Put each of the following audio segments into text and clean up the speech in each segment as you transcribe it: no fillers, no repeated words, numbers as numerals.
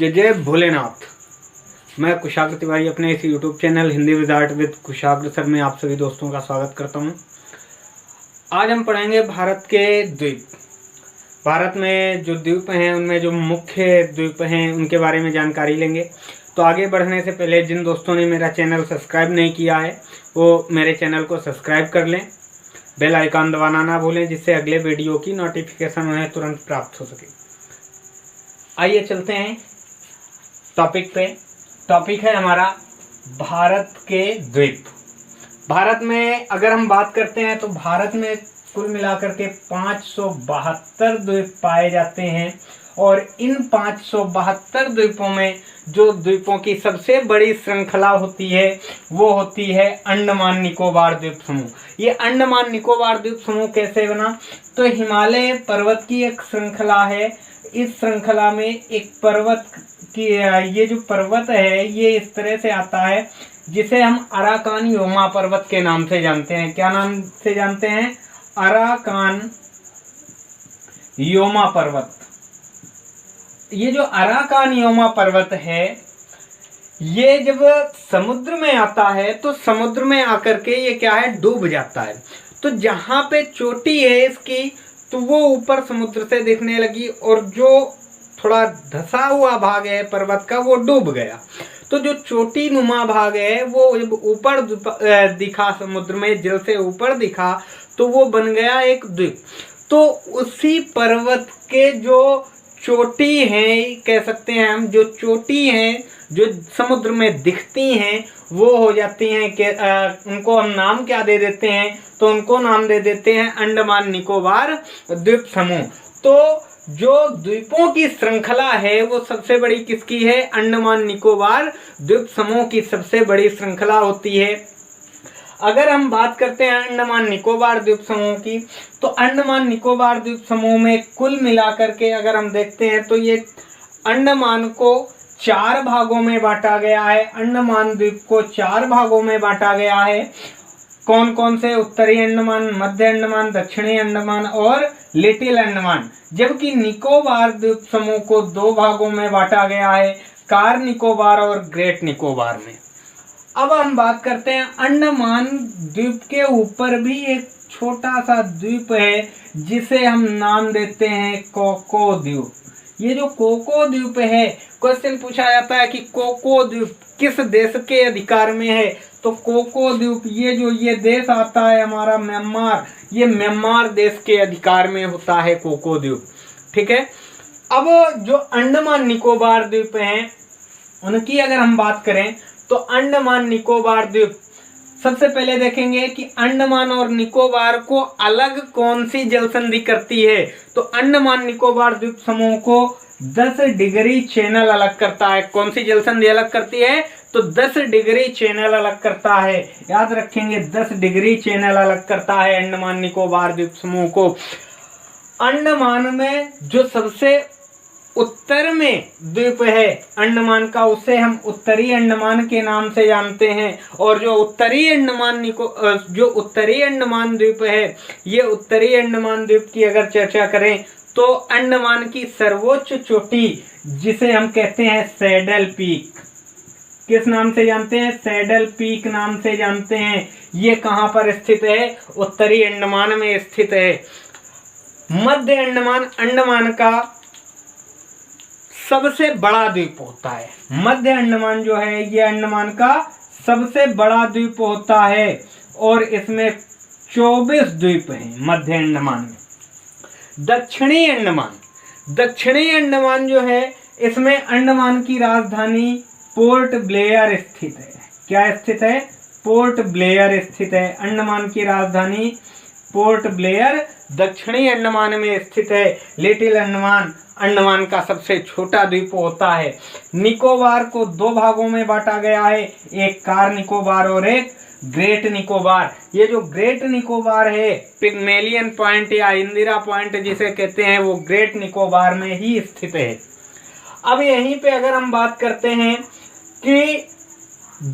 जय जय भोलेनाथ। मैं कुशाग्र तिवारी अपने इस YouTube channel Hindi with art with Kushagra sir में आप सभी दोस्तों का स्वागत करता हूं। आज हम पढ़ेंगे भारत के द्वीप। भारत में जो द्वीप हैं उनमें जो मुख्य द्वीप हैं उनके बारे में जानकारी लेंगे। तो आगे बढ़ने से पहले जिन दोस्तों ने मेरा चैनल सब्सक्राइब नहीं किया है वो मेरे चैनल को सब्सक्राइब कर लें, बेल आइकन दबाना ना भूलें जिससे अगले वीडियो की नोटिफिकेशन उन्हें तुरंत प्राप्त हो सके। आइए चलते हैं टॉपिक पे। टॉपिक है हमारा भारत के द्वीप। भारत में अगर हम बात करते हैं तो भारत में कुल मिलाकर के 572 द्वीप पाए जाते हैं और इन 572 द्वीपों में जो द्वीपों की सबसे बड़ी श्रृंखला होती है वो होती है अंडमान निकोबार द्वीप समूह। ये अंडमान निकोबार द्वीप समूह कैसे बना? तो हिमालय पर्वत की एक श्रृंखला है। इस श्रृंखला में एक पर्वत की ये जो पर्वत है ये इस तरह से आता है जिसे हम अराकान योमा पर्वत के नाम से जानते हैं। क्या नाम से जानते हैं? अराकान योमा पर्वत। ये जो अराकान योमा पर्वत है ये जब समुद्र में आता है तो समुद्र में आकर के ये क्या है, डूब जाता है। तो जहाँ पे चोटी है इसकी तो वो ऊपर समुद्र से दिखने लगी और जो थोड़ा धसा हुआ भाग है पर्वत का वो डूब गया। तो जो चोटी नुमा भाग है वो जब ऊपर दिखा, समुद्र में जल से ऊपर दिखा तो वो बन गया एक द्वीप। तो उसी पर्वत के जो चोटी हैं, कह सकते हैं हम, जो चोटी हैं जो समुद्र में दिखती हैं वो हो जाती हैं कि उनको हम नाम क्या दे देते हैं? तो उनको नाम दे देते हैं अंडमान निकोबार द्वीप समूह। तो जो द्वीपों की श्रृंखला है वो सबसे बड़ी किसकी है? अंडमान निकोबार द्वीप समूह की सबसे बड़ी श्रृंखला होती है। अगर हम बात करते हैं अंडमान निकोबार द्वीप समूह की तो अंडमान निकोबार द्वीप समूह में कुल मिलाकर के अगर हम देखते हैं तो ये अंडमान को 4 भागों में बांटा गया है। अंडमान द्वीप को 4 भागों में बांटा गया है। कौन कौन से? उत्तरी अंडमान, मध्य अंडमान, दक्षिणी अंडमान और लिटिल अंडमान। जबकि निकोबार द्वीप समूह को 2 भागों में बांटा गया है, कार निकोबार और ग्रेट निकोबार में। अब हम बात करते हैं अंडमान द्वीप के ऊपर भी एक छोटा सा द्वीप है जिसे हम नाम देते हैं कोको द्वीप। ये जो कोको द्वीप है, क्वेश्चन पूछा जाता है कि कोको द्वीप किस देश के अधिकार में है? तो कोको द्वीप ये देश आता है हमारा म्यांमार, ये म्यांमार देश के अधिकार में होता है कोको द्वीप। ठीक है। अब जो अंडमान निकोबार द्वीप हैं उनकी अगर हम बात करें तो अंडमान निकोबार द्वीप सबसे पहले देखेंगे कि अंडमान और निकोबार को अलग कौन सी जल संधि करती है। तो अंडमान निकोबार द्वीप समूह को 10 डिग्री चैनल अलग करता है। कौन सी जल संधि अलग करती है? तो 10 डिग्री चैनल अलग करता है। याद रखेंगे 10 डिग्री चैनल अलग करता है अंडमान निकोबार द्वीप समूह को। अंडमान में जो सबसे उत्तर में द्वीप है अंडमान का उसे हम उत्तरी अंडमान के नाम से जानते हैं। और जो उत्तरी अंडमान द्वीप है ये उत्तरी अंडमान द्वीप की अगर चर्चा करें तो अंडमान की सर्वोच्च चोटी जिसे हम कहते हैं सैडल पीक, किस नाम से जानते हैं? सैडल पीक नाम से जानते हैं। ये कहाँ पर स्थित है? उत्तरी अंडमान में स्थित है। मध्य अंडमान अंडमान का सबसे बड़ा द्वीप होता है। मध्य अंडमान जो है ये अंडमान का सबसे बड़ा द्वीप होता है और इसमें 24 द्वीप हैं मध्य अंडमान में। दक्षिणी अंडमान जो है इसमें अंडमान की राजधानी पोर्ट ब्लेयर स्थित है। क्या स्थित है? पोर्ट ब्लेयर स्थित है। अंडमान की राजधानी पोर्ट ब्लेयर दक्षिणी अंडमान में स्थित है। लिटिल अंडमान अंडमान का सबसे छोटा द्वीप होता है। निकोबार को 2 भागों में बांटा गया है, एक कार निकोबार और एक ग्रेट निकोबार। ये जो ग्रेट निकोबार है, पिग्मेलियन पॉइंट या इंदिरा पॉइंट जिसे कहते हैं, वो ग्रेट निकोबार में ही स्थित है। अब यहीं पे अगर हम बात करते हैं कि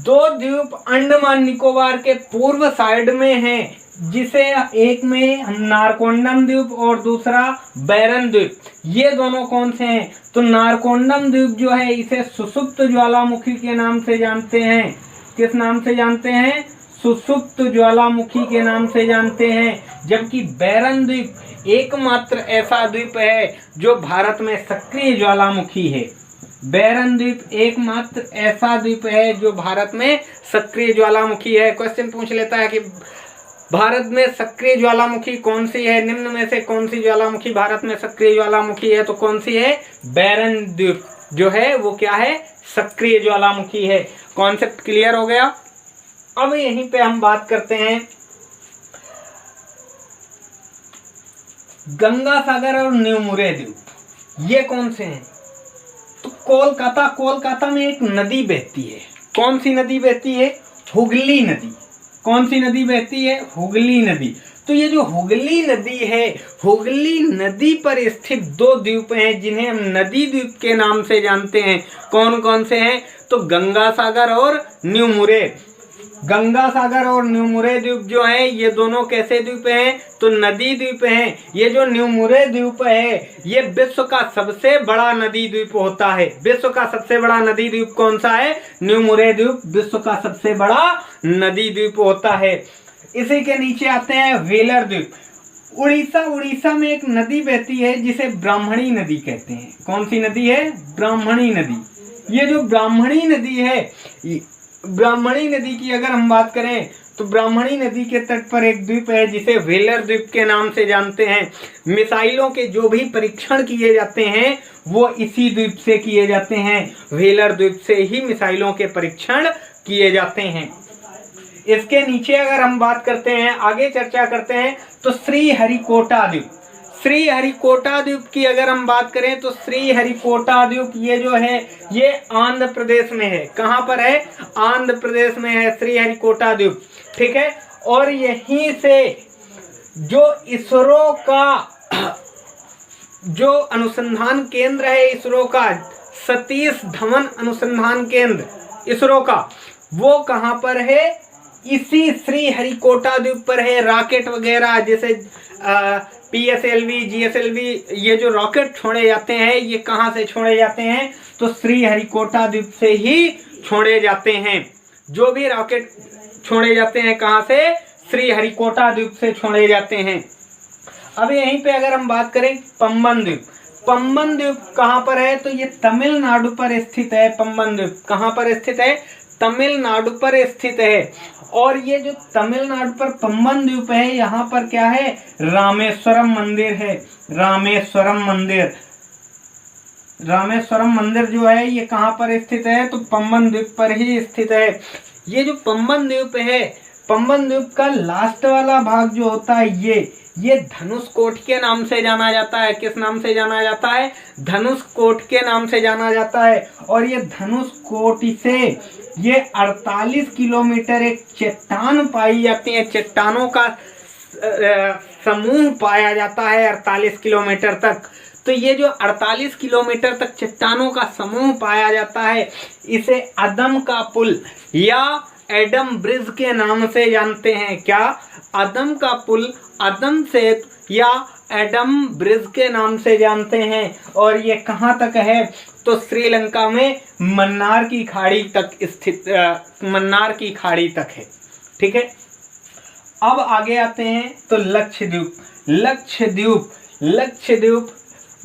2 द्वीप अंडमान निकोबार के पूर्व साइड में हैं जिसे एक में हम नारकोंडम द्वीप और दूसरा बैरन द्वीप, ये दोनों कौन से हैं? तो नारकोंडम द्वीप जो है इसे सुषुप्त ज्वालामुखी के नाम से जानते हैं। किस नाम से जानते हैं? सुषुप्त ज्वालामुखी के नाम से जानते हैं। जबकि बैरन द्वीप एकमात्र ऐसा द्वीप है जो भारत में सक्रिय ज्वालामुखी है। बैरन द्वीप एकमात्र ऐसा द्वीप है जो भारत में सक्रिय ज्वालामुखी है। क्वेश्चन पूछ लेता है कि भारत में सक्रिय ज्वालामुखी कौन सी है? निम्न में से कौन सी ज्वालामुखी भारत में सक्रिय ज्वालामुखी है? तो कौन सी है? बैरन द्वीप जो है वो क्या है? सक्रिय ज्वालामुखी है। कॉन्सेप्ट क्लियर हो गया। अब यहीं पे हम बात करते हैं गंगा सागर और न्यू मुरे द्वीप, ये कौन से हैं? तो कोलकाता में एक नदी बहती है। कौन सी नदी बहती है? हुगली नदी। कौन सी नदी बहती है? हुगली नदी। तो ये जो हुगली नदी है, हुगली नदी पर स्थित दो द्वीप हैं जिन्हें हम नदी द्वीप के नाम से जानते हैं। कौन कौन से हैं? तो गंगा सागर और न्यू मुरे। गंगा सागर और न्यू मुरे द्वीप जो है ये दोनों कैसे द्वीप हैं? तो नदी द्वीप हैं। ये जो न्यू मुरे द्वीप है ये विश्व का सबसे बड़ा नदी द्वीप होता है। विश्व का सबसे बड़ा नदी द्वीप कौन सा है? न्यू मुरे द्वीप विश्व का सबसे बड़ा नदी द्वीप होता है। इसी के नीचे आते हैं व्हेलर द्वीप। उड़ीसा में एक नदी बहती है जिसे ब्राह्मणी नदी कहते हैं। कौन सी नदी है? ब्राह्मणी नदी। ये जो ब्राह्मणी नदी है, ब्राह्मणी नदी की अगर हम बात करें तो ब्राह्मणी नदी के तट पर एक द्वीप है जिसे व्हेलर द्वीप के नाम से जानते हैं। मिसाइलों के जो भी परीक्षण किए जाते हैं वो इसी द्वीप से किए जाते हैं। व्हेलर द्वीप से ही मिसाइलों के परीक्षण किए जाते हैं। इसके नीचे अगर हम बात करते हैं, आगे चर्चा करते हैं, तो श्रीहरिकोटा द्वीप। श्रीहरिकोटा द्वीप की अगर हम बात करें तो श्रीहरिकोटा द्वीप ये जो है ये आंध्र प्रदेश में है। कहाँ पर है? आंध्र प्रदेश में है श्रीहरिकोटा द्वीप। ठीक है। और यहीं से जो इसरो का जो अनुसंधान केंद्र है, इसरो का सतीश धवन अनुसंधान केंद्र इसरो का, वो कहाँ पर है? इसी श्रीहरिकोटा द्वीप पर है। रॉकेट वगैरह जैसे PSLV, GSLV ये जो रॉकेट छोड़े जाते हैं ये कहाँ से छोड़े जाते हैं? तो श्रीहरिकोटा द्वीप से ही छोड़े जाते हैं। जो भी रॉकेट छोड़े जाते हैं कहाँ से? श्रीहरिकोटा द्वीप से छोड़े जाते हैं। अब यहीं पे अगर हम बात करें पंबन द्वीप, पंबन द्वीप कहाँ पर है? तो ये तमिलनाडु पर स्थित है। पंबन द्वीप कहाँ पर स्थित है? तमिलनाडु पर स्थित है। और ये जो तमिलनाडु पर पंबन द्वीप है यहाँ पर क्या है? रामेश्वरम मंदिर है। रामेश्वरम मंदिर जो है ये कहाँ पर स्थित है? तो पंबन द्वीप पर ही स्थित है। ये जो पंबन द्वीप है, पंबन द्वीप का लास्ट वाला भाग जो होता है ये धनुषकोट के नाम से जाना जाता है। किस नाम से जाना जाता है? धनुषकोट के नाम से जाना जाता है। और ये धनुषकोट से ये 48 किलोमीटर एक चट्टान पाई जाती है। चट्टानों का समूह पाया जाता है 48 किलोमीटर तक। तो ये जो 48 किलोमीटर तक चट्टानों का समूह पाया जाता है इसे अदम का पुल या एडम ब्रिज के नाम से जानते हैं। क्या? अदम का पुल, अदम सेतु या एडम ब्रिज के नाम से जानते हैं। और ये कहाँ तक है? तो श्रीलंका में मन्नार की खाड़ी तक स्थित, मन्नार की खाड़ी तक है। ठीक है। अब आगे आते हैं तो लक्षद्वीप। लक्षद्वीप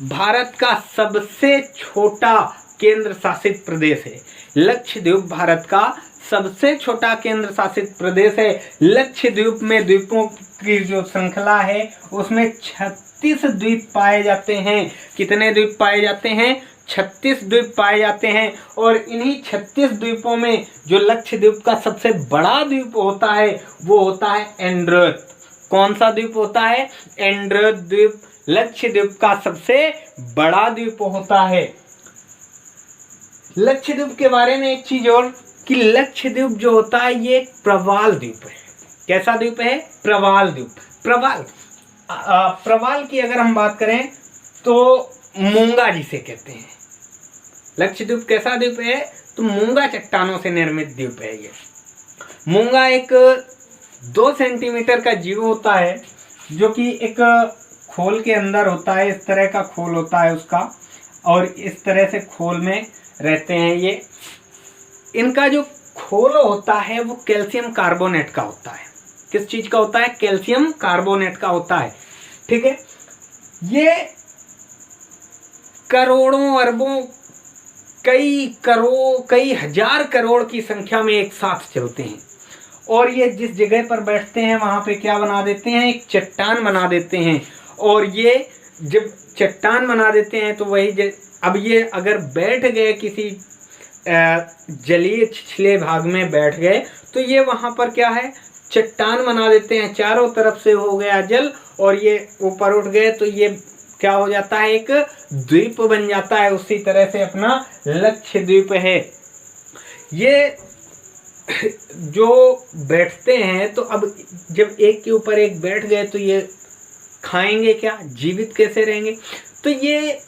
भारत का सबसे छोटा केंद्र शासित प्रदेश है। लक्षद्वीप भारत का सबसे छोटा केंद्र शासित प्रदेश है। लक्षद्वीप में द्वीपों की जो श्रृंखला है उसमें 36 द्वीप पाए जाते हैं। कितने द्वीप पाए जाते हैं? 36 द्वीप पाए जाते हैं। और इन्हीं 36 द्वीपों में जो लक्षद्वीप का सबसे बड़ा द्वीप होता है वो होता है एंड्रोथ। कौन सा द्वीप होता है? एंड्रोथ द्वीप लक्षद्वीप का सबसे बड़ा द्वीप होता है। लक्षद्वीप के बारे में एक चीज और कि लक्षद्वीप जो होता है ये एक प्रवाल द्वीप है। कैसा द्वीप है? प्रवाल द्वीप। प्रवाल की अगर हम बात करें तो मूंगा जिसे कहते हैं। लक्षद्वीप कैसा द्वीप है? तो मूंगा चट्टानों से निर्मित द्वीप है। ये मूंगा एक 2 सेंटीमीटर का जीव होता है, जो कि एक खोल के अंदर होता है, इस तरह का खोल होता है उसका, और इस तरह से खोल में रहते हैं ये। इनका जो खोल होता है वो कैल्शियम कार्बोनेट का होता है। किस चीज का होता है? कैल्शियम कार्बोनेट का होता है। ठीक है, ये करोड़ों अरबों कई हजार करोड़ की संख्या में एक साथ चलते हैं, और ये जिस जगह पर बैठते हैं वहां पे क्या बना देते हैं? एक चट्टान बना देते हैं। और ये जब चट्टान बना देते हैं तो वही अब ये अगर बैठ गए किसी जलीय छिछले भाग में बैठ गए तो ये वहां पर क्या है? चट्टान बना देते हैं, चारों तरफ से हो गया जल, और ये ऊपर उठ गए तो ये क्या हो जाता है? एक द्वीप बन जाता है। उसी तरह से अपना लक्षद्वीप है। ये जो बैठते हैं तो अब जब एक के ऊपर एक बैठ गए तो ये खाएंगे क्या? जीवित कैसे रहेंगे? तो ये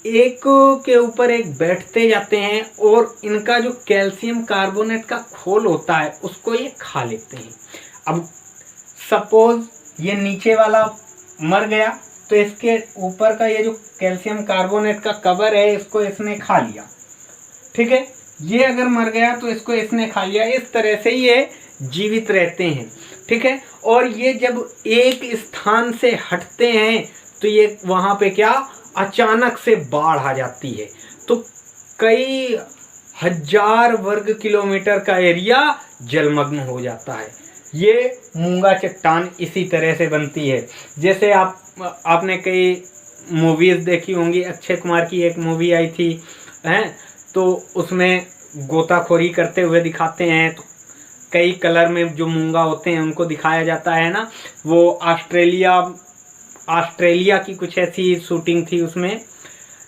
एक के ऊपर एक बैठते जाते हैं और इनका जो कैल्शियम कार्बोनेट का खोल होता है उसको ये खा लेते हैं। अब सपोज ये नीचे वाला मर गया तो इसके ऊपर का ये जो कैल्शियम कार्बोनेट का कवर है इसको इसने खा लिया। ठीक है, ये अगर मर गया तो इसको इसने खा लिया। इस तरह से ये जीवित रहते हैं। ठीक है, और ये जब एक स्थान से हटते हैं तो ये वहां पे क्या? अचानक से बाढ़ आ जाती है, तो कई हजार वर्ग किलोमीटर का एरिया जलमग्न हो जाता है। ये मूंगा चट्टान इसी तरह से बनती है। जैसे आपने कई मूवीज देखी होंगी, अक्षय कुमार की एक मूवी आई थी हैं, तो उसमें गोताखोरी करते हुए दिखाते हैं, तो कई कलर में जो मूंगा होते हैं उनको दिखाया जाता है ना। वो ऑस्ट्रेलिया की कुछ ऐसी शूटिंग थी उसमें,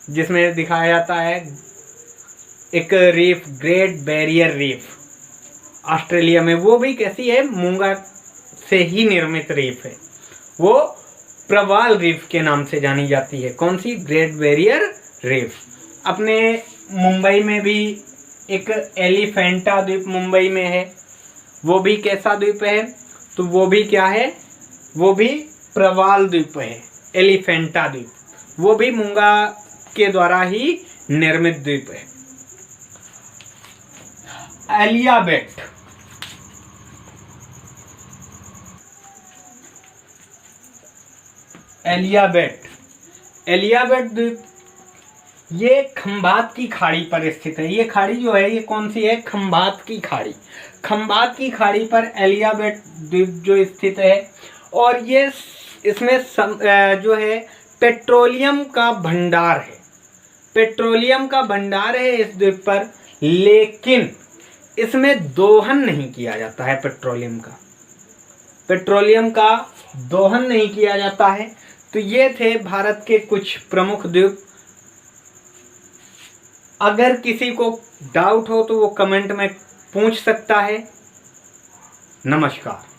जिसमें दिखाया जाता है एक reef, great barrier reef Australia में। वो भी कैसी है? मूंगा से ही निर्मित रीफ है। वो प्रवाल रीफ के नाम से जानी जाती है। कौन सी? Great barrier reef. अपने मुंबई में भी एक एलिफेंटा द्वीप मुंबई में है। वो भी कैसा द्वीप है? तो वो भी क्या है? वो भी प्रवाल द्वीप है, एलिफेंटा द्वीप। वो भी मूंगा के द्वारा ही निर्मित द्वीप है। एलियाबेट, एलियाबेट द्वीप ये खंबात की खाड़ी पर स्थित है। ये खाड़ी जो है ये कौन सी है? खंबात की खाड़ी। खंबात की खाड़ी पर एलियाबेट द्वीप जो स्थित है, और ये इसमें जो है पेट्रोलियम का भंडार है। पेट्रोलियम का भंडार है इस द्वीप पर, लेकिन इसमें दोहन नहीं किया जाता है। पेट्रोलियम का दोहन नहीं किया जाता है। तो ये थे भारत के कुछ प्रमुख द्वीप। अगर किसी को डाउट हो तो वो कमेंट में पूछ सकता है। नमस्कार।